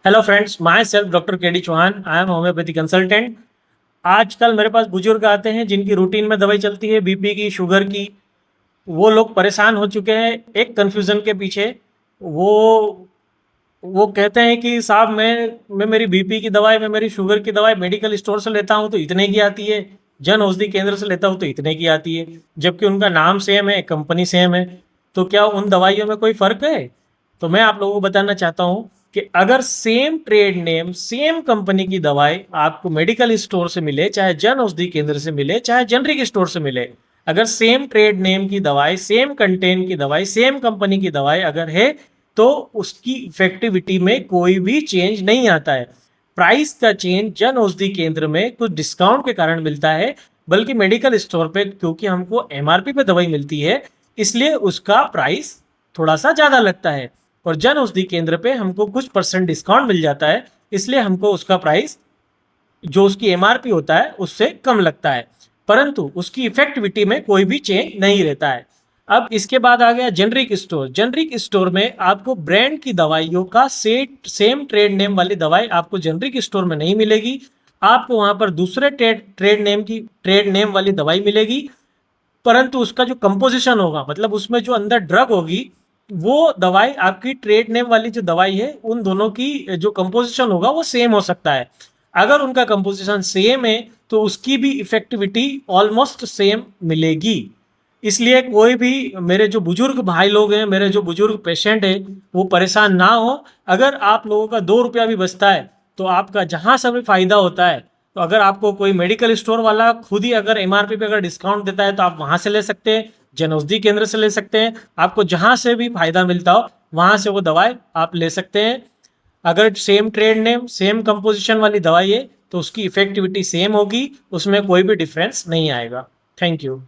Hello friends, myself doctor K D Chauhan. I am homeopathy consultant. आजकल मेरे पास बुजुर्ग आते हैं जिनकी रूटीन में दवाई चलती है, बीपी की, शुगर की। वो लोग परेशान हो चुके हैं एक कन्फ्यूज़न के पीछे। वो वो कहते हैं कि साहब मैं मेरी बीपी की दवाई, मैं मेरी शुगर की दवाई मेडिकल स्टोर से लेता हूँ तो इतने की आती है, जन औषधि केंद्र से लेता हूँ तो इतने की आती है, जबकि उनका नाम सेम है, कंपनी सेम है। तो क्या उन दवाइयों में कोई फ़र्क है? तो मैं आप लोगों को बताना चाहता हूँ कि अगर same trade name, same company की दवाई आपको मेडिकल स्टोर से मिले, चाहे जन औषधि केंद्र से मिले, चाहे जनरिक स्टोर से मिले, अगर सेम ट्रेड नेम की दवाई, सेम कंटेंट की दवाई, सेम कंपनी की दवाई अगर है, तो उसकी इफेक्टिविटी में कोई भी चेंज नहीं आता है। प्राइस का चेंज जन औषधि केंद्र में कुछ डिस्काउंट के कारण मिलता है, बल्कि मेडिकल स्टोर पे क्योंकि हमको एमआरपी पे दवाई मिलती है, इसलिए उसका प्राइस थोड़ा सा ज़्यादा लगता है। और जन औषधि केंद्र पे हमको कुछ परसेंट डिस्काउंट मिल जाता है, इसलिए हमको उसका प्राइस जो उसकी एमआरपी होता है उससे कम लगता है, परंतु उसकी इफेक्टिविटी में कोई भी चेंज नहीं रहता है। अब इसके बाद आ गया जेनरिक स्टोर। जेनरिक स्टोर में आपको ब्रांड की दवाइयों का सेम ट्रेड नेम वाली दवाई आपको जेनरिक स्टोर में नहीं मिलेगी। आपको वहां पर दूसरे ट्रेड नेम वाली दवाई मिलेगी, परंतु उसका जो कंपोजिशन होगा, मतलब उसमें जो अंदर ड्रग होगी, वो दवाई आपकी ट्रेड नेम वाली जो दवाई है उन दोनों की जो कंपोजिशन होगा वो सेम हो सकता है। अगर उनका कंपोजिशन सेम है तो उसकी भी इफेक्टिविटी ऑलमोस्ट सेम मिलेगी। इसलिए कोई भी मेरे जो बुजुर्ग भाई लोग हैं, मेरे जो बुजुर्ग पेशेंट है, वो परेशान ना हो। अगर आप लोगों का 2 रुपया भी बचता है तो आपका जहाँ से भी फायदा होता है। तो अगर आपको कोई मेडिकल स्टोर वाला खुद ही अगर एमआरपी पे अगर डिस्काउंट देता है तो आप वहां से ले सकते हैं, जन औषधि केंद्र से ले सकते हैं। आपको जहां से भी फायदा मिलता हो वहां से वो दवाई आप ले सकते हैं। अगर same trade name, same composition वाली दवाई है तो उसकी इफेक्टिविटी सेम होगी, उसमें कोई भी डिफरेंस नहीं आएगा। Thank you.